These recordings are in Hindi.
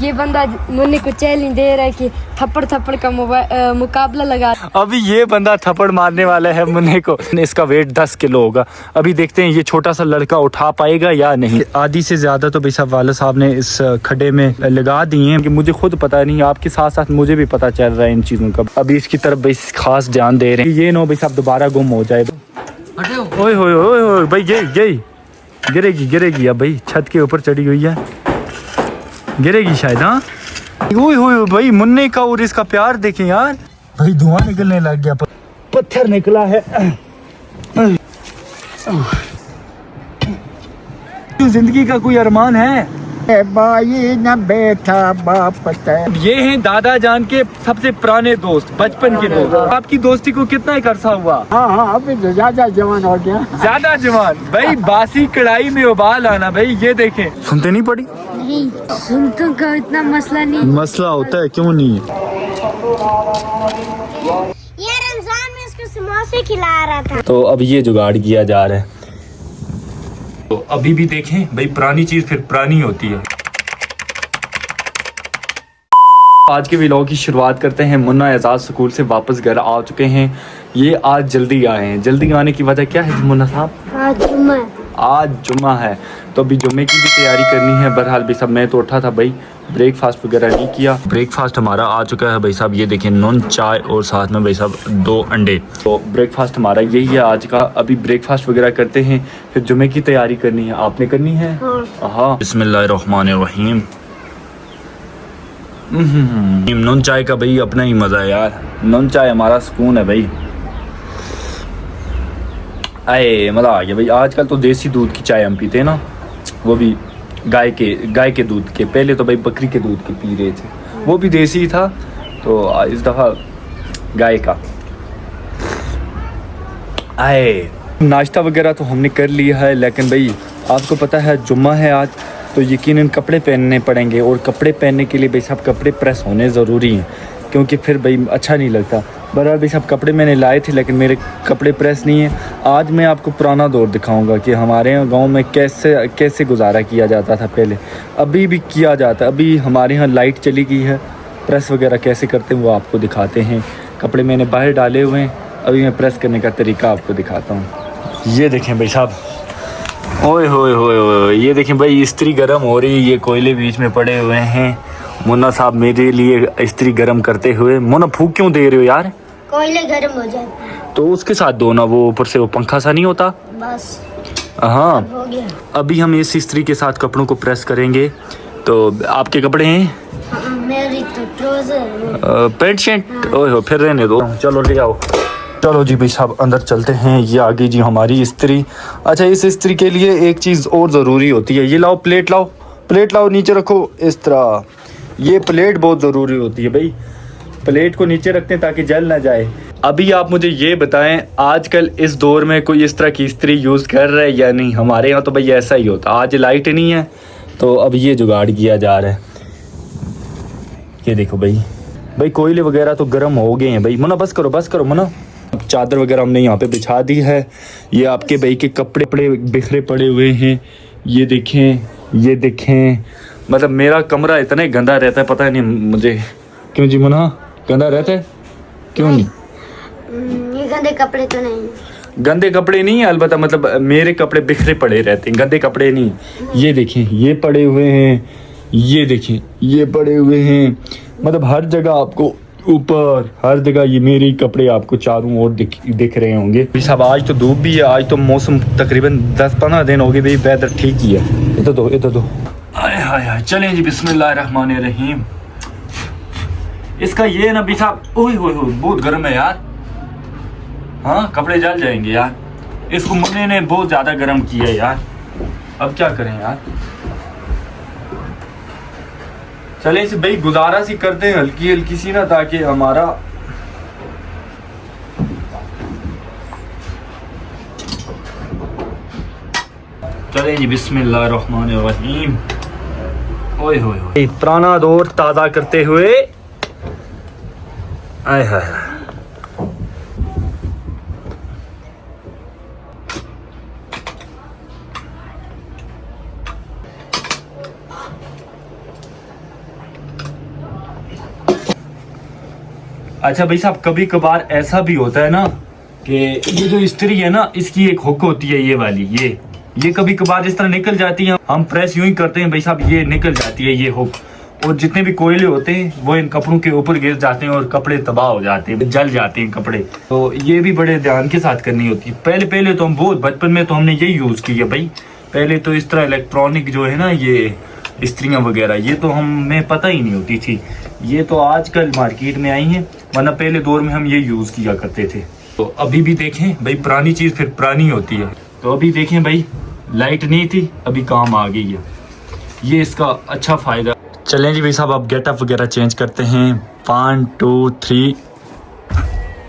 ये बंदा मुन्नी को चैलेंज दे रहा है कि थप्पड़ थप्पड़ का मुकाबला लगा। अभी ये बंदा थप्पड़ मारने वाला है मुन्ने को। इसका वेट 10 किलो होगा। अभी देखते हैं ये छोटा सा लड़का उठा पाएगा या नहीं। आधी से ज्यादा तो भाई साहब वाले साहब ने इस खड्डे में लगा दिए हैं कि मुझे खुद पता नहीं, आपके साथ साथ मुझे भी पता चल रहा है इन चीज़ों का। अभी इसकी तरफ भाई खास ध्यान दे रहे हैं, ये नो भाई साहब दोबारा गुम हो जाए। ओए होए ओए होए भाई, ये गिरेगी अब भाई, छत के ऊपर चढ़ी हुई है, गिरेगी शायद। हाँ ओए होए भाई, मुन्ने का और इसका प्यार देखें यार भाई, धुआं निकलने लग गया, पत्थर निकला है। जिंदगी का कोई अरमान है भाई न बेटा बाप। ये हैं दादा जान के सबसे पुराने दोस्त, बचपन के दोस्त। आपकी दोस्ती को कितना एक अरसा हुआ? हाँ अभी तो ज्यादा जवान हो गया। ज्यादा जवान भाई, बासी कढ़ाई में उबाल आना भाई। ये देखें, सुनते नहीं पड़ी? नहीं सुनतों का इतना मसला नहीं। मसला होता है, क्यों नहीं? ये रमजान में इसको समोसे खिला रहा था, तो अब ये जुगाड़ किया जा रहा है। तो अभी भी देखें भाई, पुरानी चीज फिर पुरानी होती है। आज के व्लॉग की शुरुआत करते हैं। मुन्ना एजाज स्कूल से वापस घर आ चुके हैं। ये आज जल्दी आए हैं। जल्दी आने की वजह क्या है मुन्ना साहब? आज जुम्मा है, तो अभी जुम्मे की भी तैयारी करनी है। बहरहाल भाई साहब मैं तो उठा था भाई, ब्रेकफास्ट वगैरह नहीं किया। ब्रेकफास्ट हमारा आ चुका है भाई साहब, ये देखें नून चाय और साथ में भाई साहब 2 अंडे। तो ब्रेकफास्ट हमारा यही है आज का। अभी ब्रेकफास्ट वगैरह करते हैं, फिर जुम्मे की तैयारी करनी है। आपने करनी है? हाँ। बिस्मिल्लाहिर्रहमानिर्रहीम। नून चाय का भाई अपना ही मज़ा है यार, नून चाय हमारा सुकून है भाई। आए मज़ा आ गया भाई। आजकल तो देसी दूध की चाय हम पीते हैं ना, वो भी गाय के दूध के। पहले तो भाई बकरी के दूध के पी रहे थे, वो भी देसी था, तो इस दफ़ा गाय का। आए नाश्ता वगैरह तो हमने कर लिया है, लेकिन भाई आपको पता है जुम्मा है आज, तो यकीनन कपड़े पहनने पड़ेंगे। और कपड़े पहनने के लिए भाई साहब कपड़े प्रेस होने ज़रूरी हैं, क्योंकि फिर भाई अच्छा नहीं लगता। बहरहाल भाई साहब कपड़े मैंने लाए थे, लेकिन मेरे कपड़े प्रेस नहीं है। आज मैं आपको पुराना दौर दिखाऊंगा कि हमारे यहाँ गांव में कैसे गुजारा किया जाता था पहले, अभी भी किया जाता है। अभी हमारे यहाँ लाइट चली गई है, प्रेस वगैरह कैसे करते हैं वो आपको दिखाते हैं। कपड़े मैंने बाहर डाले हुए हैं, अभी मैं प्रेस करने का तरीका आपको दिखाता हूँ। ये देखें भाई साहब, ओए होए होए होए, ये देखें भाई इस्त्री गर्म हो रही है, ये कोयले बीच में पड़े हुए हैं। मुन्ना साहब मेरे लिए इस्त्री गर्म करते हुए। मुन्ना फूक क्यों दे रहे हो यार? कोयले गर्म हो जाते तो उसके साथ दो ना, वो ऊपर से वो पंखा सा नहीं होता। बस हाँ हो गया। अभी हम इस इस्त्री के साथ कपड़ों को प्रेस करेंगे। तो आपके कपड़े हैं? मेरी तो ट्राउजर पैंट शर्ट। ओए हो फिर रहने दो, चलो ले आओ। चलो जी भाई साहब अंदर चलते हैं। ये आ गई जी हमारी इस्त्री। अच्छा इस इस्त्री के लिए एक चीज़ और ज़रूरी होती है, ये लाओ प्लेट लाओ, प्लेट लाओ नीचे रखो इस तरह। ये प्लेट बहुत ज़रूरी होती है भाई, प्लेट को नीचे रखते हैं ताकि जल ना जाए। अभी आप मुझे ये बताएं, आजकल इस दौर में कोई इस तरह की इस्त्री यूज़ कर रहा है या नहीं? हमारे यहाँ तो भाई ऐसा ही होता। आज लाइट नहीं है तो अब ये जुगाड़ किया जा रहा है। ये देखो भाई कोयले वगैरह तो गर्म हो गए हैं भाई। मुन्ना बस करो मुन्ना। अब चादर वगैरह हमने यहाँ पे बिछा दी है। ये आपके भाई के कपड़े बिखरे पड़े हुए हैं। ये देखें मतलब मेरा कमरा इतना ही गंदा रहता है, पता नहीं मुझे क्यों जी। मुन्ना गंदा रहता है क्यों? नहीं ये गंदे कपड़े तो नहीं, गंदे कपड़े नहीं है, अलबत्ता मतलब मेरे कपड़े बिखरे पड़े रहते हैं, गंदे कपड़े नहीं। ये देखें ये पड़े हुए हैं, ये देखें ये पड़े हुए हैं, मतलब हर जगह आपको ऊपर हर जगह ये मेरे कपड़े आपको चारों ओर दिख रहे होंगे। भाई साहब आज तो धूप भी है, आज तो मौसम तकरीबन 10-15 दिन हो गए भाई, वेदर ठीक ही है। इधर दो आय हाय चलें जी बिस्मिल्लाहिर्रहमानिर्रहीम। इसका ये ना भाई साहब, ओए होए बहुत गर्म है यार। हाँ कपड़े जल जाएंगे यार, इसको मुन्ने ने बहुत ज़्यादा गर्म किया है यार। अब क्या करें यार, चले इसे भाई गुजारा सी करते हैं हल्की सी ना, ताकि हमारा चले जी बिस्मिल्लाहिर्रहमानिर्रहीम। ओए होए पुराना दौर ताज़ा करते हुए। आय हाय अच्छा भाई साहब, कभी कभार ऐसा भी होता है ना कि ये जो इस्त्री है ना, इसकी एक हुक होती है ये वाली, ये कभी कभार इस तरह निकल जाती है। हम प्रेस यूं ही करते हैं भाई साहब, ये निकल जाती है ये हुक, और जितने भी कोयले होते हैं वो इन कपड़ों के ऊपर गिर जाते हैं और कपड़े तबाह हो जाते हैं, जल जाते हैं कपड़े। तो ये भी बड़े ध्यान के साथ करनी होती है। पहले तो हम बहुत बचपन में तो हमने यही यूज़ किया भाई। पहले तो इस तरह इलेक्ट्रॉनिक जो है ना ये इस्त्रियाँ वगैरह, ये तो हमें पता ही नहीं होती थी, ये तो आजकल मार्केट में आई हैं, वरना पहले दौर में हम ये यूज़ किया करते थे। तो अभी भी देखें भाई, पुरानी चीज़ फिर पुरानी होती है। तो अभी देखें भाई, लाइट नहीं थी, अभी काम आ गई है, ये इसका अच्छा फ़ायदा। चलें जी भाई साहब, अब गेटअप वगैरह चेंज करते हैं। 1 2 3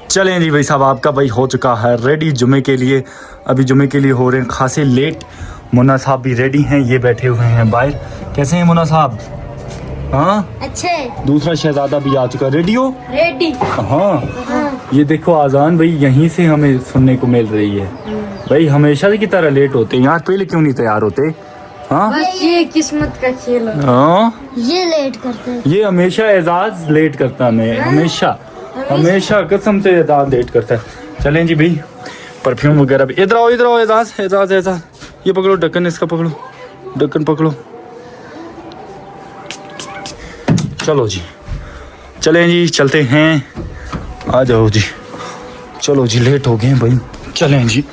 चलें जी भाई साहब, आपका भाई हो चुका है रेडी जुमे के लिए। अभी जुमे के लिए हो रहे हैं खासे लेट। मुन्ना साहब भी रेडी हैं, ये बैठे हुए हैं बाहर। कैसे हैं मुन्ना साहब? हाँ अच्छे। दूसरा शहजादा भी आ चुका, रेडी हो? रेडी। हाँ ये देखो आज़ान भाई यहीं से हमें सुनने को मिल रही है। भाई हमेशा की तरह लेट होते हैं यार, पहले क्यों नहीं तैयार होते? हाँ बस ये किस्मत का खेल है। हाँ ये लेट करते हैं। ये हमेशा एजाज लेट करता है, मैं हमेशा कसम से एजाज लेट करता है। चलें जी भाई, परफ्यूम वगैरह भी। इधर आओ एजाज, ये पकड़ो ढक्कन, इसका पकड़ो, ढक्कन पकड़ो। चलो जी, चलें जी, चलते हैं। आ जाओ जी, चलो जी, लेट हो गए भाई, चलें जी।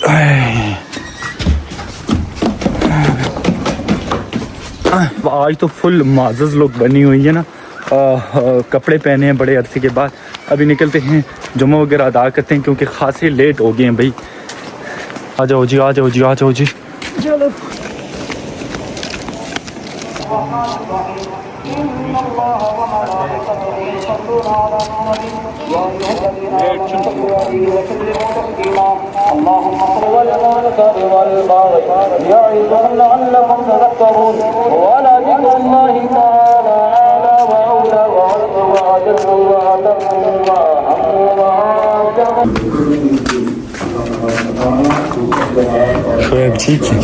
आज तो फुल माज़ज़ लोग बनी हुई है ना, कपड़े पहने हैं बड़े अरसे के बाद। अभी निकलते हैं, जुम्मा वगैरह अदा करते हैं, क्योंकि खासे लेट हो गए हैं भाई। आ जाओ जी। चलो। ठीक है।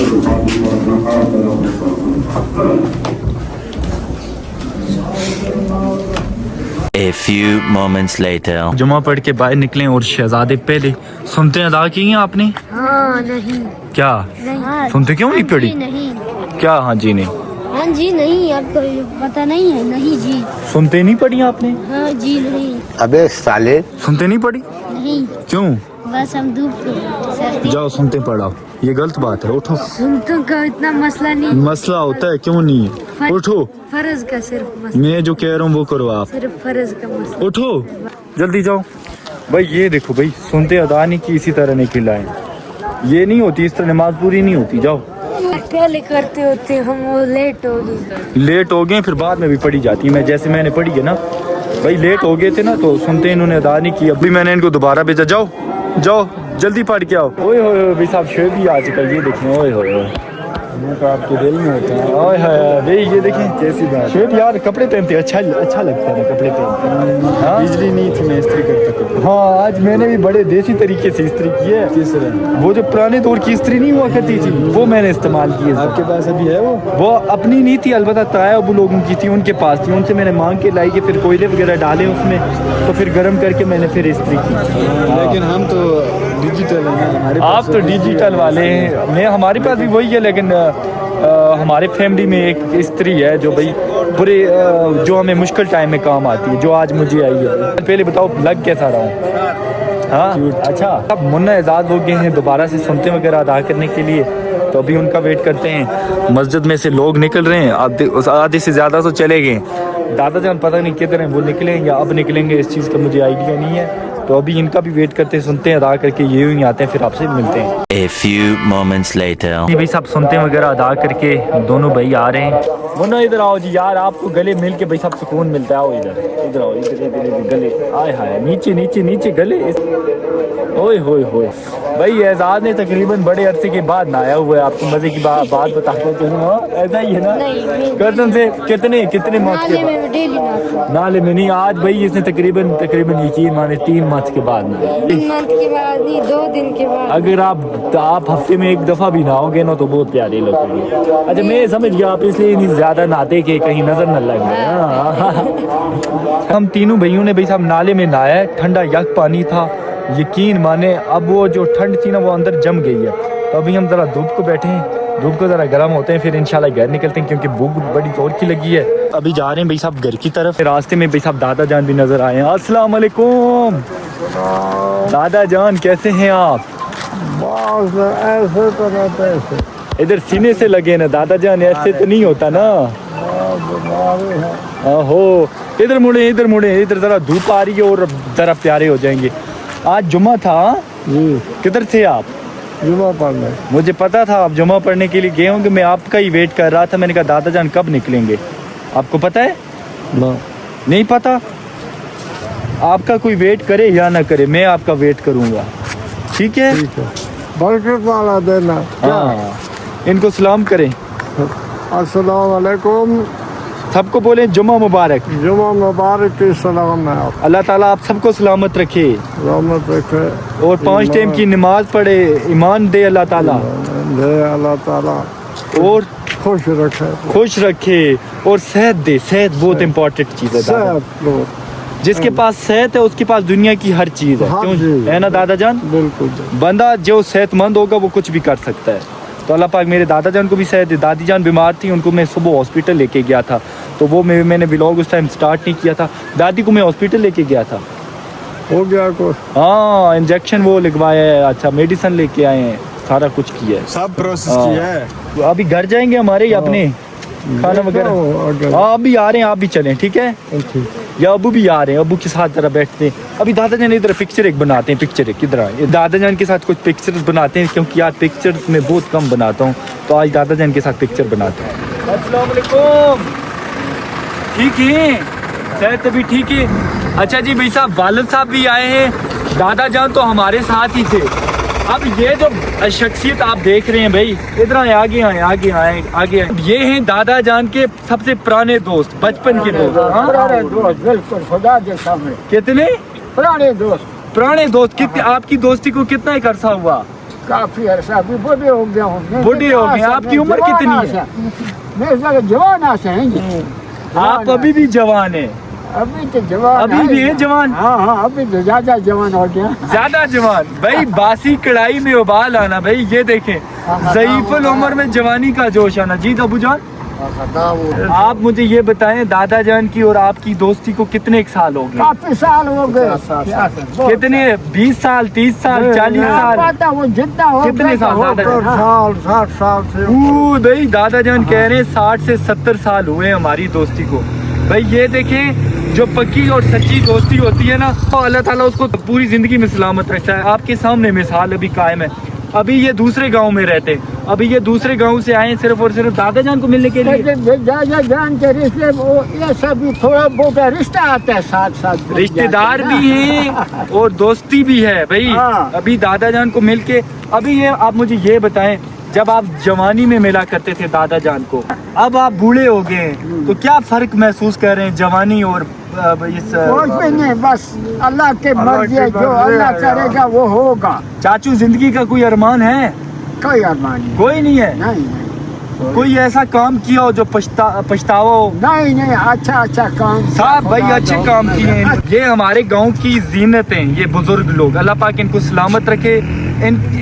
A few moments later. जुमा पढ़ के बाहर निकले और शहजादे पहले सुनते अदा की हैं आपने? हाँ नहीं। क्या नहीं सुनते क्यों नहीं पढ़ी? नहीं। क्या हाँ जी नहीं? हाँ जी नहीं, आपको पता नहीं है? नहीं जी। सुनते नहीं पढ़ी आपने? हाँ जी नहीं। अबे साले, सुनते नहीं पढ़ी? नहीं, क्यों? बस हम धूप सर्दी। जाओ सुनते पढ़ाओ, ये गलत बात है, उठो। सुनतों का इतना मसला नहीं। मसला होता है, क्यों नहीं है? उठो, फर्ज का सिर्फ मसला, मैं जो कह रहा हूँ वो करो आप। सिर्फ फर्ज का मसला। उठो, जल्दी जाओ भाई। ये देखो भाई, सुनते अदा नहीं की, इसी तरह नहीं खिलाएं, ये नहीं होती, इस तरह नमाज पूरी नहीं होती। जाओ, पहले करते होते हम, वो लेट हो गए, फिर बाद में भी पढ़ी जाती है। मैं जैसे मैंने पढ़ी है ना भाई, लेट हो गए थे ना तो सुनते इन्होंने अदा नहीं की, अभी मैंने इनको दोबारा भेजा। जाओ जल्दी पढ़ के आओ। ओए होए भाई साहब, शेर भी आ चुका, ये देखें। ओए होए, तो आपके दिल में होता है। ओए होए भाई, ये देखें कैसी बात। शेर यार कपड़े पहनते अच्छा लगता है ना, कपड़े पहनते। हाँ बिजली नहीं थी, मैं इस्त्री करता। हाँ आज मैंने भी बड़े देसी तरीके से इस्त्री की है। किस तरह? वो जो पुराने दौर की इस्त्री नहीं हुआ करती थी, वो मैंने इस्तेमाल की है। आपके पास अभी है वो अपनी नहीं थी, अलबत्ता ताया अबू लोगों की थी, उनके पास थी, उनसे मैंने मांग के लाई के फिर कोयले वगैरह डाले उसमें, तो फिर गर्म करके मैंने फिर इस्त्री की। लेकिन हम तो डिजिटल है ना, हमारे आप तो डिजिटल वाले हैं, मैं हमारे पास भी वही है, लेकिन हमारे फैमिली में एक स्त्री है जो भाई बुरे जो हमें मुश्किल टाइम में काम आती है, जो आज मुझे आई है। पहले बताओ लग कैसा रहा हूँ? हाँ अच्छा, अब मुन्ना एजाज हो गए हैं दोबारा से सुनते वगैरह अदा करने के लिए, तो अभी उनका वेट करते हैं। मस्जिद में से लोग निकल रहे हैं, आधे से ज़्यादा तो चले गए। दादा जान पता नहीं कितने वो निकले या अब निकलेंगे, इस चीज़ का मुझे आइडिया नहीं है, तो अभी इनका भी वेट करते हैं, सुनते हैं अदा करके ये ही आते हैं, फिर आपसे मिलते हैं। A few moments later. जी भाई साहब, सुनते वगैरह अदा करके दोनों भाई आ रहे हैं। मुन्ना इधर आओ जी यार, आपको गले मिल के भाई साहब सुकून मिलता है। आओ इधर आओ, इधर गले, आए हाय, नीचे गले। ओए होए होए भाई, एजाज ने तकरीबन बड़े अरसे के बाद नहाया हुआ है। आपको मजे की बात बताता हूँ, ऐसा ही है ना कसम से। कितने माह के बाद? नाले में नहीं, आज भाई इसने तकरीबन यकीन माने 3 मंथ के बाद ना? 3 मंथ के बाद नहीं, 2 दिन के बाद। अगर आप हफ्ते में 1 दफा भी नहाओगे ना तो बहुत प्यारे लगोगे। अच्छा मैं समझ गया, आप इसलिए नहीं ज्यादा नहाते कि कहीं नजर न लग जाए। हाँ। हम तीनों भाइयों ने भाई साहब नाले में नहाया है, ठंडा यक पानी था, यकीन माने अब वो जो ठंड थी ना वो अंदर जम गई है। तो अभी हम जरा धूप को बैठे हैं, धूप को ज़रा गर्म होते हैं, फिर इंशाल्लाह घर निकलते हैं क्योंकि भूख बड़ी जोर की लगी है। अभी जा रहे हैं भाई साहब घर की तरफ। रास्ते में भाई साहब दादा जान भी नज़र आए हैं। अस्सलाम वालेकुम दादा जान, कैसे हैं आप? ऐसे तो रहते ऐसे इधर सीने से लगे ना दादा जान, ऐसे तो नहीं होता ना। हो इधर मुड़े, इधर मुड़े, इधर ज़रा धूप आ रही है और ज़रा प्यारे हो जाएंगे। आज जुम्मा था जी, किधर थे आप? जुमा पढ़ने। मुझे पता था आप जुमा पढ़ने के लिए गए होंगे, मैं आपका ही वेट कर रहा था। मैंने कहा दादा जान कब निकलेंगे, आपको पता है? ना, नहीं पता? आपका कोई वेट करे या ना करे, मैं आपका वेट करूंगा, ठीक है? ठीक है, बरकत वाला देना। हाँ, इनको सलाम करें, अस्सलाम वालेकुम, सबको बोले जुमा मुबारक। जुमा मुबारक की सलाम है। आप अल्लाह ताला आप सबको सलामत रखे रहमत रखे और 5 टाइम की नमाज पढ़े, ईमान दे अल्लाह ताला, दे अल्लाह ताला और खुश रखे और सेहत दे। सेहत बहुत इंपॉर्टेंट चीज़ है दादा। सब लोग। जिसके पास सेहत है उसके पास दुनिया की हर चीज़ है, हाँ क्यों जी। है ना दादा जान? बिल्कुल। बंदा जो सेहतमंद होगा वो कुछ भी कर सकता है। तो अल्लाह पाक मेरे दादा जान को भी सेहत दे। दादी जान बीमार थी, उनको मैं सुबह हॉस्पिटल लेके गया था, तो वो मैंने व्लॉग उस टाइम स्टार्ट नहीं किया था। दादी को मैं हॉस्पिटल लेके गया था, हो गया कुछ? हाँ इंजेक्शन वो लगवाया है, अच्छा मेडिसिन लेके आए हैं, सारा कुछ किया है, सब प्रोसेस हाँ। किया है। तो अभी घर जाएंगे हमारे अपने खाना वगैरह। हाँ अभी आ रहे हैं, आप भी चलें, ठीक है? या अबू भी आ रहे हैं, अबू के साथ जरा बैठते हैं। अभी दादा जान इधर पिक्चर एक बनाते हैं, पिक्चर एक किधर आए, दादा जान के साथ कुछ पिक्चर्स बनाते हैं क्योंकि यार पिक्चर्स में बहुत कम बनाता हूँ, तो आज दादा जान के साथ पिक्चर बनाते हैं। अस्सलाम वालेकुम, ठीक है? सेहत भी ठीक है? अच्छा जी भाई साहब, वालिद साहब भी आए हैं, दादा जान तो हमारे साथ ही थे। अब ये जो शख्सियत आप देख रहे हैं भाई, इधर आए, आगे आए, आगे आए, आगे आए। ये हैं दादा जान के सबसे पुराने दोस्त, बचपन के दोस्त। हाँ? पुराने दोस्त, बिल्कुल खुदा के सामने कितने पुराने दोस्त। पुराने दोस्त? कितने? आपकी दोस्ती को कितना एक अरसा हुआ? काफी अरसा, अभी बूढ़े हो गया हूँ। बूढ़े हो गए, आपकी उम्र कितनी है? मेरे जवान से हैं जी। आप अभी भी जवान हैं? अभी तो जवान अभी भी है जवान? हाँ हाँ, अभी तो ज्यादा जवान हो गया। ज्यादा जवान भाई, बासी कढ़ाई में उबाल आना भाई। ये देखें, ज़ईफ़ुल उम्र में जवानी का जोश आना। जी अबू जान, आप मुझे ये बताएं, दादा जान की और आपकी दोस्ती को कितने एक साल हो गए? काफी साल हो गए। कितने? 20 साल, 30 साल, 40 साल? पता वो जितना हो कितने साल दादा जान? 60 साल से। भाई दादा जान कह रहे हैं 60 से 70 साल हुए हमारी दोस्ती को। भाई ये देखें, जो पक्की और सच्ची दोस्ती होती है ना, तो अल्लाह ताला उसको पूरी जिंदगी में सलामत रखता है। आपके सामने मिसाल अभी कायम है। अभी ये दूसरे गांव में रहते, अभी ये दूसरे गांव से आए सिर्फ और सिर्फ दादा जान को मिलने के लिए। दादा जान के रिश्ते वो ये सब थोड़ा बहुत रिश्ता आता है, साथ साथ रिश्तेदार भी हैं और दोस्ती भी है भाई। हाँ। अभी दादा जान को मिलके, अभी ये आप मुझे ये बताएं, जब आप जवानी में मिला करते थे दादा जान को, अब आप बूढ़े हो गए, तो क्या फर्क महसूस कर रहे हैं जवानी और इस? कुछ भी नहीं, बस अल्लाह के मर्जी है, जो अल्लाह करेगा वो होगा। चाचू जिंदगी का कोई अरमान है? कोई अरमान नहीं। कोई नहीं है? नहीं, कोई ऐसा काम किया हो जो पछतावा हो? नहीं, अच्छा काम साहब भाई अच्छे काम किए हैं। ये हमारे गांव की जीनत हैं, ये बुजुर्ग लोग, अल्लाह पाक इनको सलामत रखे।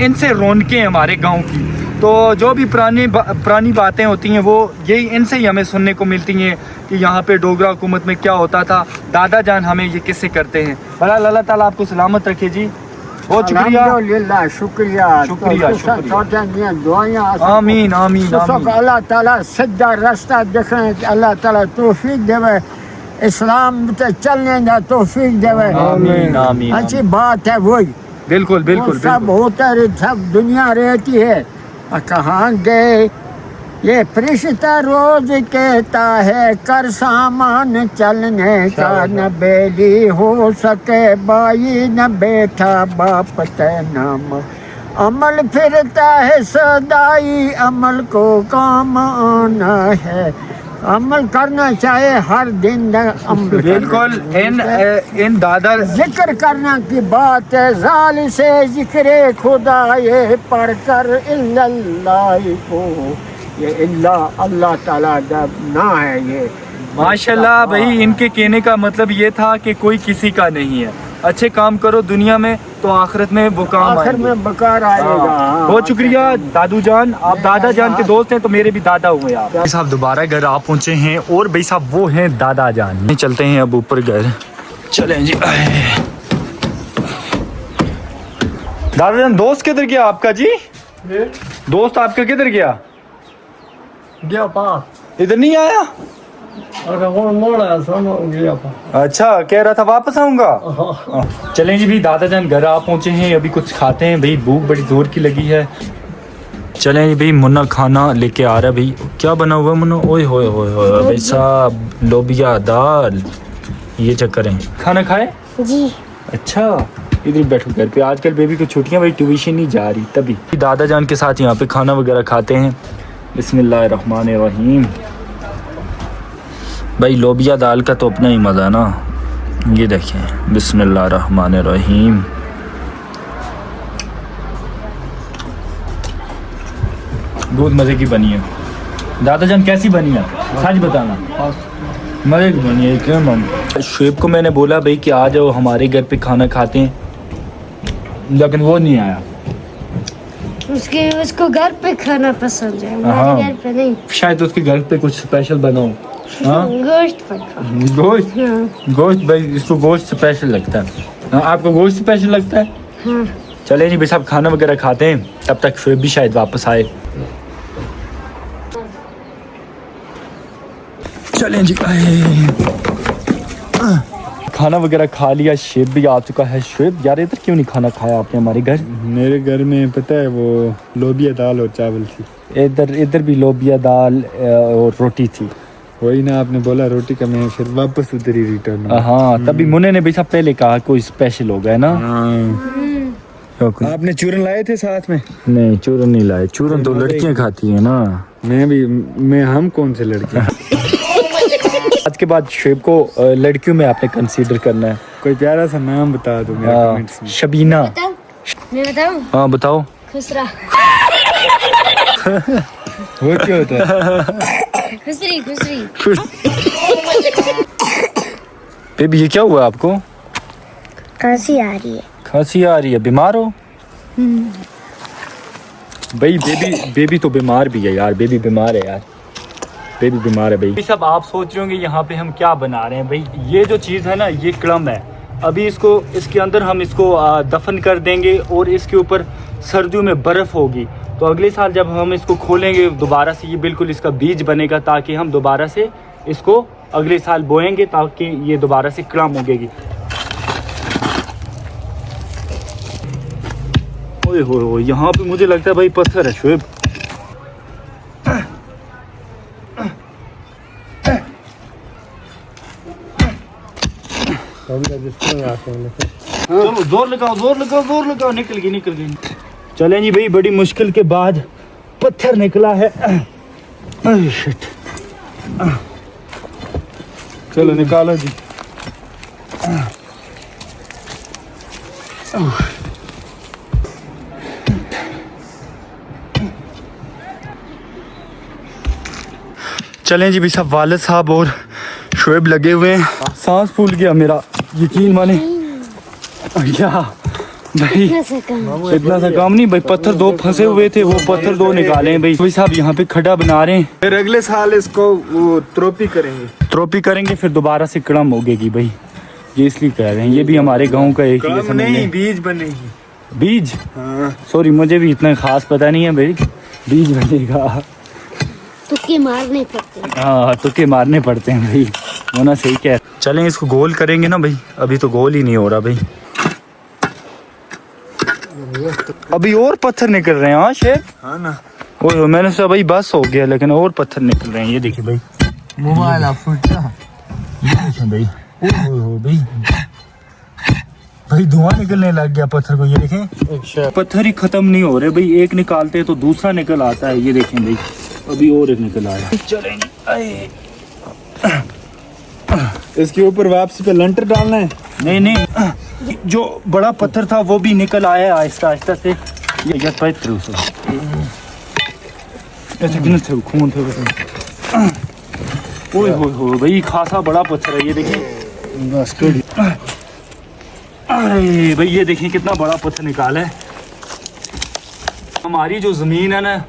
इनसे रौनकें हमारे गांव की। तो जो भी पुरानी बातें होती हैं वो यही इनसे ही हमें सुनने को मिलती हैं कि यहाँ पे डोगरा हुकूमत में क्या होता था। दादा जान हमें ये किस्से करते हैं। बड़ा अल्लाह ताला आपको सलामत रखे जी, बहुत शुक्रिया। अल्हम्दुलिल्लाह, शुक्रिया। दुआएं आमीन आमीन आमीन। अल्लाह ताला सीधा रास्ता दिखाए, अल्लाह ताला तौफीक देवे, इस्लाम पे चलने का तौफीक देवे। आमीन आमीन। अच्छी बात है वही। बिल्कुल बिल्कुल सब होता है, सब दुनिया रहती है। कहाँ गए ये फरिश्ता रोज कहता है, कर सामान चलने का, न बेली हो सके बाई, न बेटा बाप नाम। अमल फिरता है सदाई, अमल को काम आना है। अमल करना चाहिए हर दिन अमल बिल्कुल इन दादा जिक्र करना की बात है जाल से जिक्र खुदा ये पढ़ कर इल्लल्लाह को ये इल्लाह अल्लाह ताला का ना है ये माशाल्लाह भाई। इनके कहने का मतलब ये था कि कोई किसी का नहीं है, अच्छे काम करो दुनिया में तो आखिरत में वो काम आखिर आएंगे। में बकार आएगा। बहुत शुक्रिया दादू जान, आप दादा जान के दोस्त हैं तो मेरे भी दादा हुए आप। भाई साहब दोबारा घर आप पहुंचे हैं और भाई साहब वो हैं दादा जान। चलते हैं अब ऊपर घर, चलें जी। दादा जान दोस्त किधर गया आपका जी? दोस्त आपका किधर गया? गया पास इधर नहीं आया? अगर वो मोड़ा सुनो गया पास। अच्छा कह रहा था वापस आऊंगा। चलें जी भाई दादा जान घर आप पहुंचे हैं, अभी कुछ खाते हैं भाई, भूख बड़ी जोर की लगी है। चलें जी भाई मुन्ना खाना लेके आ रहा है भाई। क्या बना हुआ मुन्ना? ओए होए होए होए भाई साहब, लोबिया दाल, ये चक्कर है। खाना खाए जी। अच्छा इधर ही बैठो घर पे, आजकल बेबी को छुट्टियां भाई, ट्यूशन नहीं जा रही तभी। दादा जान के साथ यहाँ पे खाना वगैरह खाते हैं। बिस्मिल्लाहिर्रहमानिर्रहीम। भाई लोबिया दाल का तो अपना ही मज़ा ना, ये देखें। बिस्मिल्लाहिर्रहमानिर्रहीम। बहुत मज़े की बनी है। दादा जान कैसी बनी है सच बताना? मज़े की बनी है क्यों मम? शुएब को मैंने बोला भाई कि आ जाओ हमारे घर पे खाना खाते हैं, लेकिन वो नहीं आया। उसको घर पे खाना पसंद है, हाँ। हमारे घर पे नहीं। शायद उसके घर पे कुछ स्पेशल बनाओ। हाँ गोश्त पका। गोश्त, गोश्त भाई इसको गोश्त स्पेशल लगता है। हाँ आपको गोश्त स्पेशल लगता है? हाँ। चले जी भाई साहब खाना वगैरह खाते हैं, तब तक शुएब भी शायद वापस आए। चलें जी खाना वगैरह खा लिया, शुएब भी आ चुका है। शुएब यार इधर क्यों नहीं खाना खाया आपने हमारे घर? मेरे घर में पता है वो लोबिया दाल और चावल थी। इधर भी लोबिया दाल और रोटी थी। वही ना आपने बोला रोटी का, मैं फिर वापस उधर ही रिटर्न हुआ। हाँ तभी मुन्ने ने भी सब पहले कहा कोई स्पेशल होगा है ना। आपने चूरन लाए थे साथ में? नहीं चूरन नहीं लाए, चूरन तो लड़कियां खाती है ना। हम कौन से लड़के? आज के बाद शुएब को लड़कियों में आपने कंसीडर करना है। कोई प्यारा सा नाम बता दो मेरे कमेंट्स में। शबीना। मैं बताऊं? हाँ बताओ। खुसरा। वो क्या होता है? खुसरी खुसरी। बेबी ये क्या हुआ आपको? खांसी आ रही है। खांसी आ रही है, बीमार हो? भाई बेबी तो बीमार भी है यार, बेबी बीमार है यार, बेबी बीमार है भाई। सब आप सोच रहे होंगे यहाँ पे हम क्या बना रहे हैं भाई। ये जो चीज़ है ना ये क्लम है, अभी इसके अंदर हम इसको दफन कर देंगे और इसके ऊपर सर्दियों में बर्फ़ होगी, तो अगले साल जब हम इसको खोलेंगे दोबारा से ये बिल्कुल इसका बीज बनेगा, ताकि हम दोबारा से इसको अगले साल बोएंगे ताकि ये दोबारा से क्लम उगेगी। ओए हो यहाँ पे मुझे लगता है भाई पत्थर है शुएब। चलो जोर लगाओ, निकल गई। चलें जी भाई, बड़ी मुश्किल के बाद पत्थर निकला है। शिट। चलो निकालो जी। चलें जी भाई साहब, वालिद साहब और शुएब लगे हुए हैं। सांस फूल गया मेरा, यकीन माने। क्या भाई इतना सा काम नहीं भाई, पत्थर दो फंसे हुए थे, वो पत्थर दो निकाले हैं भाई साहब। यहाँ पे खड्डा बना रहे हैं, फिर अगले साल इसको वो त्रोपी करेंगे, फिर दोबारा से कड़म होगी भाई, ये इसलिए कह रहे हैं। ये भी हमारे गाँव का एक ही नहीं, बीज बनेगी। बीज? हाँ। सॉरी मुझे भी इतना खास पता नहीं है भाई, बीज बनेगा। तुक्के मारने पड़ते हैं। हाँ तुक्के मारने पड़ते हैं भाई, होना सही क्या है। चलें इसको गोल करेंगे ना भाई, अभी तो गोल ही नहीं हो रहा भाई, अभी और पत्थर निकल रहे हैं। हाँ शेर, हाँ ना। ओह मैंने सोचा भाई बस हो गया, लेकिन और पत्थर निकल रहे हैं। ये देखिए भाई, मोबाइल भाई भाई भाई धुआं निकलने लग गया पत्थर को, ये देखें। अच्छा। पत्थर ही खत्म नहीं हो रहे भाई, एक निकालते हैं तो दूसरा निकल आता है। ये देखें भाई, अभी और एक निकल आया। चलें इसके ऊपर वापसी पे लंटर डालना है। नहीं नहीं, जो बड़ा पत्थर था वो भी निकल आया है आहिस्ता आहिस्ता से। ये गया पैर से ऐसे गिन थे खून थे। ओए हो भाई, खासा बड़ा पत्थर है ये देखिए। अरे भाई ये देखिए कितना बड़ा पत्थर निकाला है। हमारी जो ज़मीन है ना,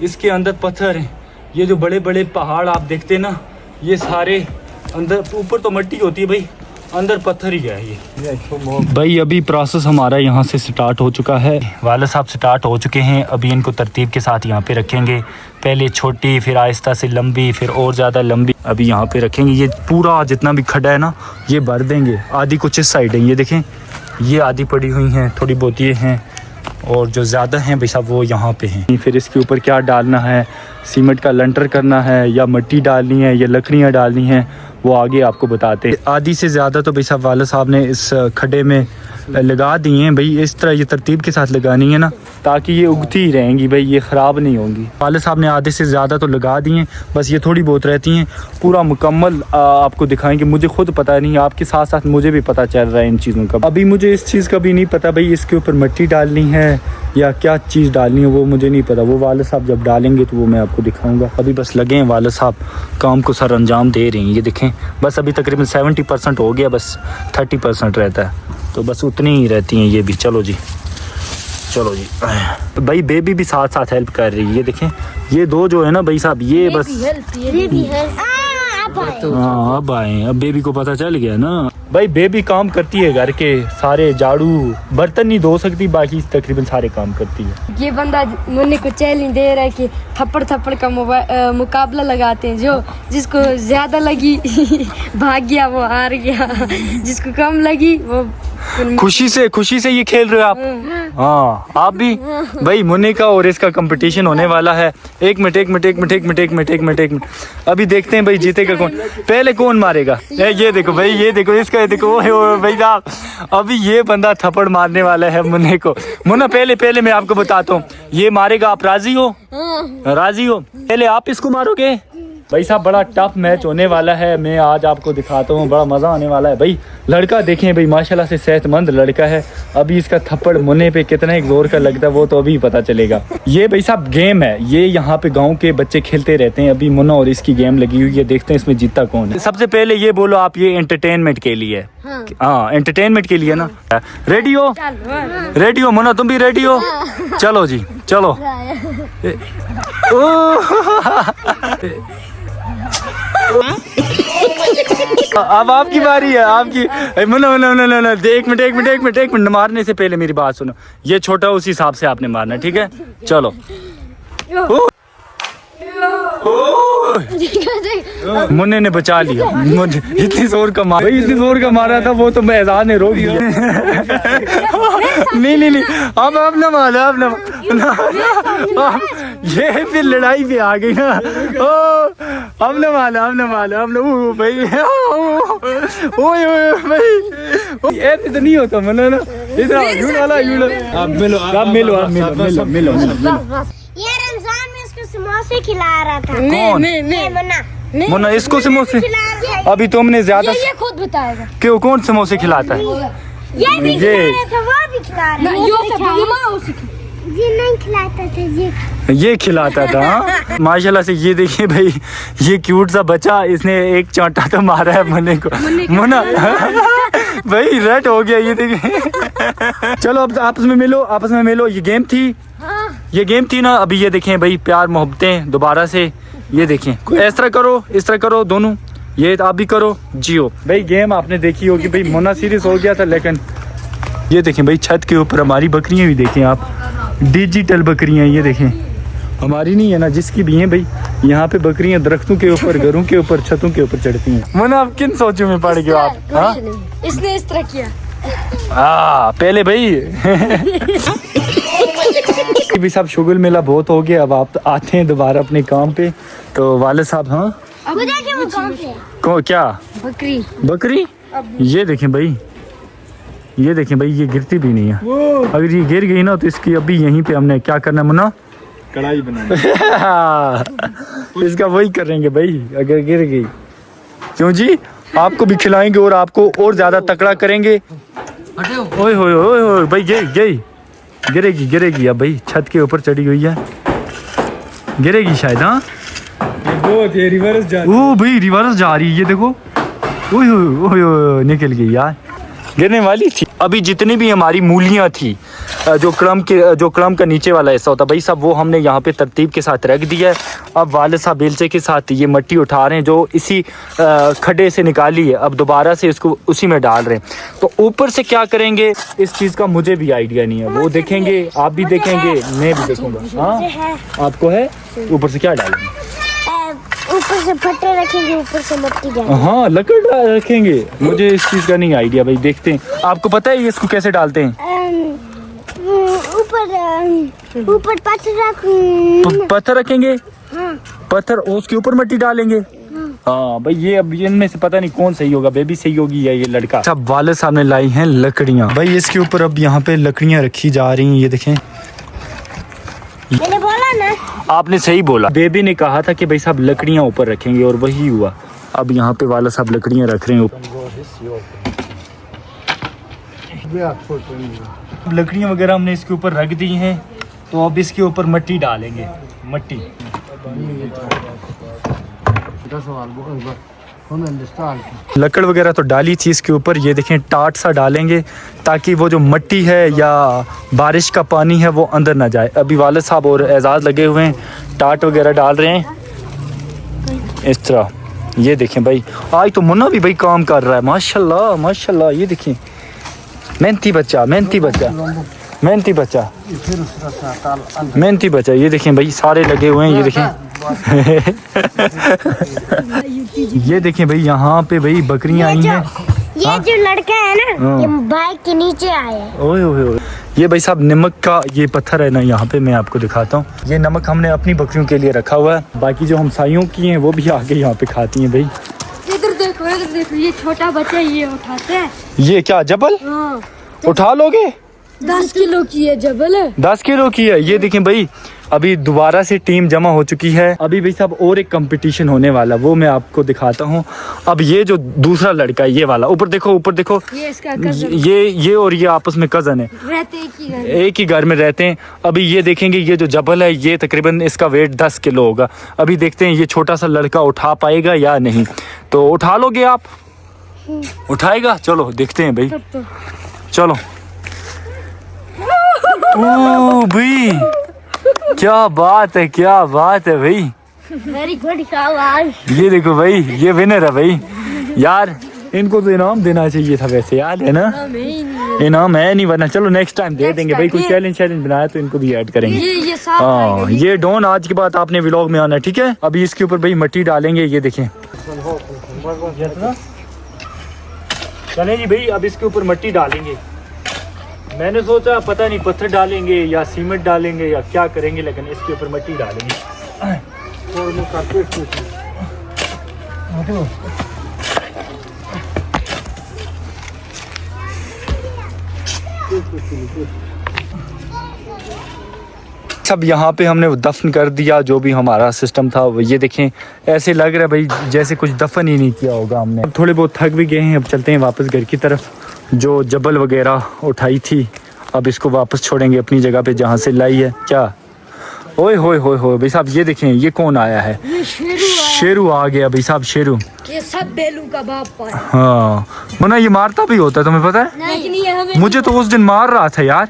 इसके अंदर पत्थर है। ये जो बड़े बड़े पहाड़ आप देखते हैं ना, ये सारे अंदर, ऊपर तो मिट्टी होती है भाई, अंदर पत्थर ही है ये। भाई अभी प्रोसेस हमारा यहाँ से स्टार्ट हो चुका है। वाले साहब स्टार्ट हो चुके हैं। अभी इनको तरतीब के साथ यहाँ पे रखेंगे। पहले छोटी, फिर आहिस्ता से लंबी, फिर और ज़्यादा लंबी अभी यहाँ पे रखेंगे। ये पूरा जितना भी खड्डा है ना, ये भर देंगे। आधी कुछ इस साइड है, ये देखें, ये आधी पड़ी हुई हैं, थोड़ी बहुत ये हैं, और जो ज़्यादा हैं भाई साहब वो यहाँ पे हैं। फिर इसके ऊपर क्या डालना है, सीमेंट का लंटर करना है या मिट्टी डालनी है या लकड़ियाँ डालनी हैं, वो आगे आपको बताते हैं। आधी से ज़्यादा तो भाई साहब वाले साहब ने इस खड्डे में लगा दिए हैं। भाई इस तरह ये तरतीब के साथ लगानी है ना, ताकि ये उगती ही रहेंगी भाई, ये ख़राब नहीं होंगी। वाले साहब ने आधे से ज़्यादा तो लगा दिए हैं, बस ये थोड़ी बहुत रहती हैं। पूरा मुकम्मल आपको दिखाएंगे। मुझे खुद पता नहीं, आपके साथ साथ मुझे भी पता चल रहा है इन चीज़ों का। अभी मुझे इस चीज़ का भी नहीं पता भाई, इसके ऊपर मिट्टी डालनी है या क्या चीज़ डालनी है, वो मुझे नहीं पता। वो वाले साहब जब डालेंगे तो वो मैं आपको दिखाऊंगा। अभी बस लगे हैं वाले साहब, काम को सर अंजाम दे रहे हैं। ये देखें, बस अभी तकरीबन 70% हो गया, बस 30% रहता है, तो बस उतनी ही रहती हैं ये भी। चलो जी, चलो जी। भाई बेबी भी साथ साथ हेल्प कर रही है। ये देखें, ये दो जो है ना भाई साहब, ये बस हाँ अब आए, अब बेबी को पता चल गया ना। भाई बेबी काम करती है घर के सारे, झाड़ू बर्तन नहीं धो सकती, बाकी तकरीबन सारे काम करती है। ये बंदा मुन्ने को चैलेंज दे रहा है कि थप्पड़ थप्पड़ का मुकाबला लगाते हैं। जो जिसको ज्यादा लगी भाग गया, वो हार गया। जिसको कम लगी वो खुशी से ये खेल रहे हो आप। हाँ आप भी। भाई मुन्ने का और इसका कंपटीशन होने वाला है। एक मिनट अभी देखते हैं भाई जीतेगा कौन, पहले कौन मारेगा। ये देखो भाई, ये देखो इसका, ये देखो भाई साहब, अभी ये बंदा थप्पड़ मारने वाला है मुन्ने को। मुन्ना पहले मैं आपको बताता हूँ, ये मारेगा, आप राजी हो? राजी हो? पहले आप इसको मारोगे। भाई साहब बड़ा टफ मैच होने वाला है, मैं आज आपको दिखाता हूँ, बड़ा मज़ा आने वाला है। भाई लड़का देखें भाई, माशाल्लाह से सेहतमंद लड़का है। अभी इसका थप्पड़ मुन्ने पे कितना एक जोर का लगता है वो तो अभी पता चलेगा। ये भाई साहब गेम है, ये यहाँ पे गांव के बच्चे खेलते रहते हैं। अभी मुन्ना और इसकी गेम लगी हुई है, देखते हैं इसमें जीतता कौन है। सबसे पहले ये बोलो आप, ये एंटरटेनमेंट के लिए? हाँ एंटरटेनमेंट के लिए ना। रेडी हो? रेडी हो मुन्ना, तुम भी रेडी हो? चलो जी चलो। अब आपकी बारी है, आपकी। एक मिनट मारने से पहले मेरी बात सुनो। ये छोटा उस हिसाब से आपने मारना, ठीक है? चलो। मुन्ने ने बचा लिया। मुझे इतनी जोर का मारा, इतनी जोर का मारा था वो तो मैं एजाज ने रोक दिया। नहीं अब ना मारा, अब ना ये फिर लड़ाई पे आ गई ना। अब ना मारा भाई। भाई ऐसे तो नहीं होता मुन्ना ना, इतना आप मिलो। ये रमजान में इसको समोसे खिला रहा था। कौन? मुन्ना इसको समोसे? अभी तुमने ज्यादा, ये खुद बताएगा क्यों, कौन समोसे खिलाता है? ये भी खिला रहा था, वो भी खिला रहा था। ये नहीं खिलाता था, ये खिलाता था। माशाल्लाह से ये देखिए भाई, ये क्यूट सा बच्चा, इसने एक चांटा तो मारा है मुन्ने को। मुन्ना भाई रेड हो गया, ये देखिए। चलो अब आपस में मिलो। ये गेम थी ना। अभी ये देखें भाई, प्यार मोहब्बतें दोबारा से। ये देखें, इस तरह करो दोनों, ये आप भी करो, जियो। भाई गेम आपने देखी होगी भाई, मुन्ना सीरियस हो गया था, लेकिन ये देखें भाई छत के ऊपर हमारी बकरियां भी देखें आप, डिजिटल बकरियां। ये देखें, हमारी नहीं है ना, जिसकी भी हैं भाई। यहाँ पे बकरियां दरख्तों के ऊपर, घरों के ऊपर, छतों के ऊपर चढ़ती हैं। मुन्ना आप किन सोचों में पड़ गए आप? हाँ इसने इस तरह किया। पहले भाई भी सब शुगल मेला बहुत हो गया। अब आप आते हैं दोबारा अपने काम पे, तो वाले साहब। हाँ क्या बकरी? ये देखें भाई, ये गिरती भी नहीं है। अगर ये गिर गई ना तो इसकी अभी यहीं पे हमने क्या करना है मुन्ना? कढ़ाई बनानी। इसका वही करेंगे भाई, अगर गिर गई क्यों जी? आपको भी खिलाएंगे और आपको और ज्यादा तकड़ा करेंगे। ओए होए ओए होए भाई, ये गिरेगी अब भाई, छत के ऊपर चढ़ी हुई है, गिरेगी शायद। हाँ बहुत ये रिवर्स जा रही ओ भाई रिवर्स जा रही है, ये देखो। ओए ओए ओए निकल गई यार, गिरने वाली थी। अभी जितनी भी हमारी मूलियां थी, जो क्रम का नीचे वाला हिस्सा होता भाई साहब, वो हमने यहाँ पे तरतीब के साथ रख दिया है। अब वालिद साहब बेलचे के साथ ये मिट्टी उठा रहे हैं जो इसी खड्डे से निकाली है, अब दोबारा से इसको उसी में डाल रहे हैं। तो ऊपर से क्या करेंगे इस चीज़ का मुझे भी आइडिया नहीं है, वो देखेंगे, आप भी देखेंगे, मैं भी देखूंगा। हाँ आपको है, ऊपर से क्या डालेंगे? ऊपर से फट्टे रखेंगे, ऊपर से मिट्टी डालेंगे। हाँ लकड़ रखेंगे, मुझे इस चीज़ का नहीं आइडिया भाई, देखते हैं। आपको पता है ये इसको कैसे डालते हैं? ऊपर पत्थर रखेंगे, हाँ। पत्थर और उसके ऊपर मिट्टी डालेंगे। हाँ भाई, ये अब इनमें से पता नहीं कौन सही होगा, बेबी सही होगी या ये लड़का। अच्छा वालिद साहब ने लाई हैं लकड़ियाँ भाई, इसके ऊपर अब यहाँ पे लकड़ियाँ रखी जा रही हैं, ये देखें। मैंने बोला ना, आपने सही बोला, बेबी ने कहा था कि भाई साहब लकड़ियाँ ऊपर रखेंगे और वही हुआ। अब यहाँ पे वालिद साहब लकड़ियाँ रख रहे हैं ऊपर। लकड़ियाँ वगैरह हमने इसके ऊपर रख दी हैं, तो अब इसके ऊपर मिट्टी डालेंगे। मिट्टी लकड़ वगैरह तो डाली थी इसके ऊपर, ये देखें टाट सा डालेंगे ताकि वो जो मिट्टी है या बारिश का पानी है वो अंदर ना जाए। अभी वालिद साहब और एजाज लगे हुए हैं, टाट वगैरह डाल रहे हैं इस तरह। ये देखें भाई, आज तो मुन्ना भी भाई काम कर रहा है, माशाल्लाह माशाल्लाह। ये देखें, मेहनती बच्चा मेहनती बच्चा मेहनती बच्चा मेहनती बच्चा। ये देखें भाई, सारे लगे हुए हैं, ये देखें। ये देखें भाई, यहाँ पे भाई बकरियां आई हैं। ये जो लड़का है ना, ये बाइक के नीचे आया है। ओए ओए ओए, ये भाई साहब नमक का ये पत्थर है ना, यहाँ पे मैं आपको दिखाता हूँ। ये नमक हमने अपनी बकरियों के लिए रखा हुआ है, बाकी जो हमसाइयों की हैं वो भी आके यहाँ पे खाती हैं भाई। इधर देखो, ये छोटा बच्चा ये उठाते हैं। ये क्या जबल? हाँ। उठा लोगे? 10 किलो की है जबल है। 10 किलो की है। ये देखें भाई, अभी दोबारा से टीम जमा हो चुकी है। अभी भाई साहब और एक कंपटीशन होने वाला, वो मैं आपको दिखाता हूँ। अब ये जो दूसरा लड़का है, ये वाला, ऊपर देखो ऊपर देखो, ये इसका कज़न, ये और ये आपस में कज़न है, रहते एक ही घर में रहते हैं। अभी ये देखेंगे, ये जो जबल है ये तकरीबन इसका वेट 10 किलो होगा। अभी देखते हैं ये छोटा सा लड़का उठा पाएगा या नहीं। तो उठा लोगे आप? उठाएगा? चलो देखते हैं भाई, चलो। ओ भाई, क्या बात है, क्या बात है भाई, वेरी गुड आवाज। ये देखो भाई, ये विनर है भाई। यार इनको तो इनाम देना चाहिए था वैसे यार, है ना? इनाम है नहीं, वरना चलो नेक्स्ट टाइम दे देंगे भाई। कोई चैलेंज बनाया तो इनको भी ऐड करेंगे। ये साथ हाँ, ये डॉन आज के बाद आपने व्लॉग में आना, ठीक है? अभी इसके ऊपर भाई मिट्टी डालेंगे, ये देखें। चलें जी भाई, अब इसके ऊपर मिट्टी डालेंगे। मैंने सोचा पता नहीं पत्थर डालेंगे या सीमेंट डालेंगे या क्या करेंगे, लेकिन इसके ऊपर मिट्टी डालेंगे। सब यहाँ पे हमने दफन कर दिया जो भी हमारा सिस्टम था। ये देखें, ऐसे लग रहा है भाई जैसे कुछ दफन ही नहीं किया होगा हमने। अब थोड़े बहुत थक भी गए हैं, अब चलते हैं वापस घर की तरफ। जो जबल वगैरह उठाई थी, अब इसको वापस छोड़ेंगे अपनी जगह पे जहाँ से लाई है। क्या ओए होए होए होए भाई साहब, ये देखें ये कौन आया है? शेरू आ गया भाई साहब, शेरू। ये सब बेलू का बाप है। हाँ मना, ये मारता भी होता है, तुम्हें पता है? नहीं, मुझे तो उस दिन मार रहा था यार।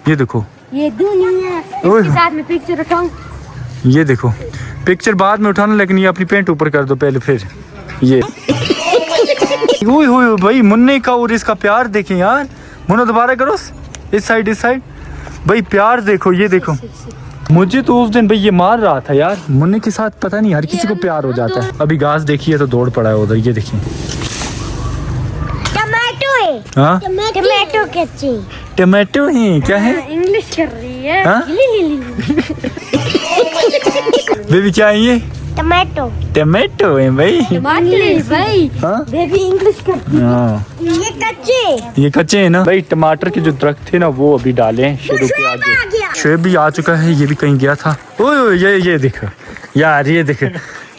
ये देखो, ये दुनिया इसके साथ में पिक्चर उठाऊं। ये देखो, पिक्चर बाद में उठाना, लेकिन ये अपनी पेंट ऊपर कर दो पहले, फिर ये। ओए होए भाई, मुन्ने का और इसका प्यार देखें यार। मुन्ना दोबारा करो, इस साइड भाई, प्यार देखो, ये देखो। मुझे तो उस दिन भाई ये मार रहा था यार। मुन्ने के साथ पता नहीं हर किसी को प्यार हो जाता है। अभी घास देखिए तो दौड़ पड़ा है उधर, ये देखिए। टमाटो है। हाँ, टमाटो कच्ची। टमाटो है, क्या है? इंग्लिश कर रही है। हाँ? बेबी क्या है ये? टमाटो। टमाटो है भाई। टमाटर भाई। हाँ? बेबी इंग्लिश करती है। हाँ, ये कच्चे। ये कच्चे हैं ना भाई। टमाटर के जो दरख्त थे ना, वो अभी डाले हैं शेरू के आगे। शेब भी आ चुका है, ये भी कहीं गया था। ओए ये देखो यार, ये देखो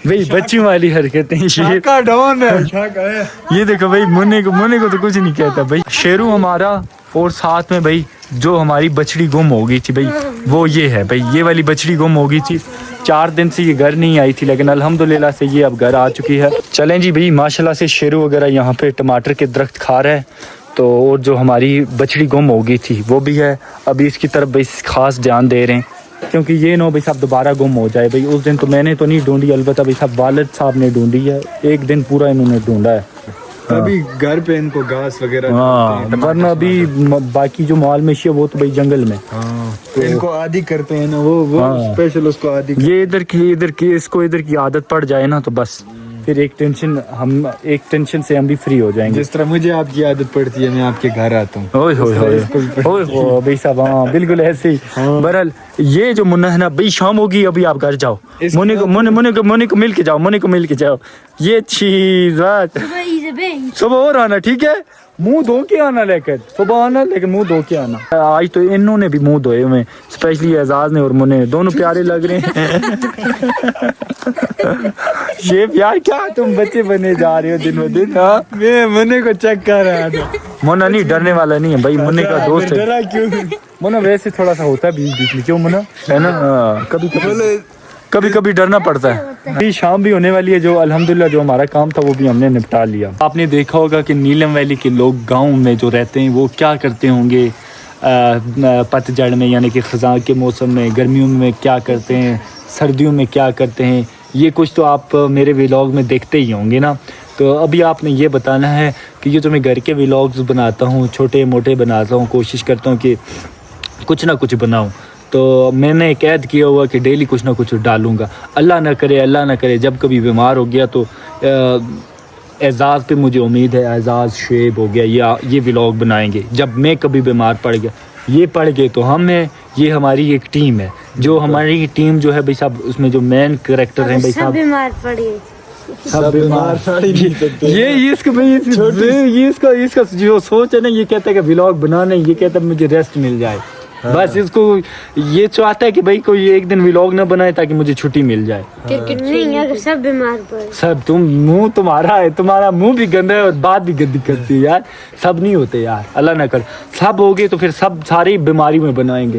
भाई बच्चों वाली हरकतें शाका डॉन है, शाका है। ये देखो भाई, मुन्ने को तो कुछ नहीं कहता भाई। शेरू हमारा, और साथ में भाई जो हमारी बछड़ी गुम हो गई थी भाई, वो ये है भाई, ये वाली बछड़ी गुम हो गई थी। 4 दिन से ये घर नहीं आई थी, लेकिन अल्हम्दुलिल्लाह से ये अब घर आ चुकी है। चलें जी भाई, माशाल्लाह से शेरू वगैरह यहाँ पे टमाटर के दरख्त खा रहा है। तो और जो हमारी बछड़ी गुम हो गई थी वो भी है, अभी इसकी तरफ भाई खास ध्यान दे रहे हैं, क्योंकि ये ना भाई साहब दोबारा गुम हो जाए भाई। उस दिन तो मैंने तो नहीं ढूंढी, अलबत्ता भाई साहब वालिद साहब ने ढूंढी है, एक दिन पूरा इन्होंने ढूंढा है। अभी घर पे इनको घास वगैरह हाँ, वरना अभी बाकी जो माल मवेशी है वो तो भाई जंगल में। तो इनको आदि करते हैं ना वो हाँ। स्पेशल उसको आदि ये इधर की इसको इधर की आदत पड़ जाए ना तो बस फिर एक टेंशन से हम भी फ्री हो जाएंगे। जिस तरह मुझे आपकी आदत पड़ती है, मैं आपके घर आता हूँ। ओए होए होए भाई साहब, हाँ बिल्कुल ऐसे ही। बहरहाल ये जो मुन्ना है ना भाई, शाम होगी अभी आप घर जाओ, मुन्ने को मिल के जाओ, ये चीज सुबह और आना, ठीक है? मुंह धो के आना, लेकर सुबह आना, लेकिन मुंह धो के आना। आज तो इन्होंने भी मुंह धोए हुए, स्पेशली एजाज ने और मुन्ने, दोनों प्यारे लग रहे हैं। शेफ यार, क्या तुम बच्चे बने जा रहे हो दिन ब दिन? हाँ, मैं मुन्ने को चेक कर रहा था। मुन्ना नहीं डरने वाला नहीं है भाई, मुन्ने का दोस्त है। डरा क्यों? मुन्ना वैसे थोड़ा सा होता है बीच में, क्यों मुन्ना, है ना? कभी कभी डरना पड़ता है। अभी शाम भी होने वाली है, जो अल्हम्दुलिल्लाह जो हमारा काम था वो भी हमने निपटा लिया। आपने देखा होगा कि नीलम वैली के लोग गांव में जो रहते हैं वो क्या करते होंगे पतझड़ में, यानी कि ख़ज़ां के मौसम में, गर्मियों में क्या करते हैं, सर्दियों में क्या करते हैं, ये कुछ तो आप मेरे व्लॉग में देखते ही होंगे ना। तो अभी आपने ये बताना है कि ये जो मैं घर के व्लॉग्स बनाता हूँ, छोटे मोटे बनाता हूँ, कोशिश करता हूँ कि कुछ ना कुछ बनाऊँ। तो मैंने कैद किया हुआ कि डेली कुछ ना कुछ डालूँगा। अल्लाह ना करे जब कभी बीमार हो गया तो एजाज़ पे मुझे उम्मीद है, एजाज़ शेब हो गया या ये व्लॉग बनाएंगे। जब मैं कभी बीमार पड़ गया, ये पड़ गए तो हम हैं, ये हमारी एक टीम है। जो हमारी टीम जो है भाई साहब, उसमें जो मेन कैरेक्टर हैं भाई साहब, बीमार पड़े, सब बीमार ये इसका भाई ये इसका जो सोच है ना, ये कहता है कि व्लॉग बनाना, ये कहता है मुझे रेस्ट मिल जाए। बस इसको ये चाहता है कि भाई कोई एक दिन व्लॉग ना बनाए ताकि मुझे छुट्टी मिल जाए। नहीं, अगर सब बीमार पड़े, सब तुम्हारा है, तुम्हारा मुंह भी गंदा है और बात भी गंदी करती है यार। सब नहीं होते यार, अल्लाह ना कर। सब हो गए तो फिर सब सारी बीमारी में बनाएंगे,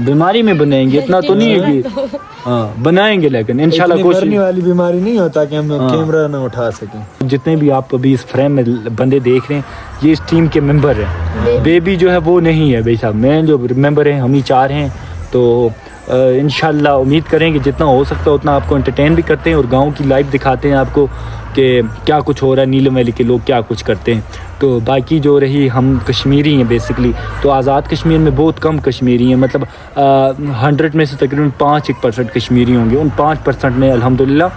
बीमारी में बनाएंगे, इतना तो नहीं है कि हाँ बनाएंगे, लेकिन इंशाल्लाह कोशिश मरने वाली बीमारी नहीं होता कि हम कैमरा ना उठा सकें। जितने भी आप अभी इस फ्रेम में बंदे देख रहे हैं, ये इस टीम के मेंबर हैं। बेबी जो है वो नहीं है भाई साहब, मैं जो मेंबर हैं हम ही 4 हैं। तो इंशाल्लाह उम्मीद करेंगे जितना हो सकता है उतना आपको एंटरटेन भी करते हैं और गांव की लाइफ दिखाते हैं आपको कि क्या कुछ हो रहा है, नीलम वैली के लोग क्या कुछ करते हैं। तो बाकी जो रही, हम कश्मीरी हैं बेसिकली, तो आज़ाद कश्मीर में बहुत कम कश्मीरी हैं, मतलब 100 में से तकरीबन 5% कश्मीरी होंगे। उन 5% में अल्हम्दुलिल्लाह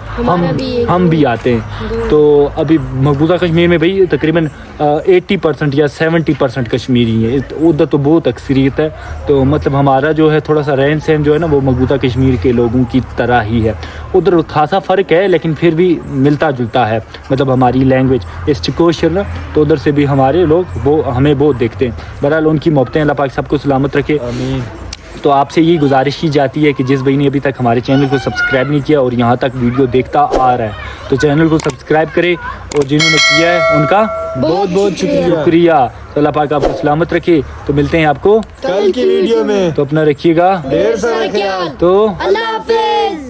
हम भी आते हैं। तो अभी मकबूजा कश्मीर में भाई तकरीबन 80% या 70% कश्मीरी हैं, उधर तो बहुत अक्सरियत है। तो मतलब हमारा जो है थोड़ा सा रहन सहन जो है ना वो मकबूजा कश्मीर के लोगों की तरह ही है। उधर खासा फ़र्क है लेकिन फिर भी मिलता जुलता है, मतलब हमारी लैंग्वेज इस चिकोशर ना, तो उधर से भी हमारे लोग वो हमें बहुत देखते हैं। बहरहाल उनकी मोहब्बतें अल्लाह पाक सबको सलामत रखे, आमीन। तो आपसे यही गुजारिश की जाती है कि जिस भाई ने अभी तक हमारे चैनल को सब्सक्राइब नहीं किया और यहाँ तक वीडियो देखता आ रहा है तो चैनल को सब्सक्राइब करें, और जिन्होंने किया है उनका बहुत बहुत शुक्रिया। तो अल्लाह पाक आपको सलामत रखे। तो मिलते हैं आपको कल की वीडियो में, तो अपना रखिएगा ढेर सारा ख्याल। तो अल्लाह हाफिज़।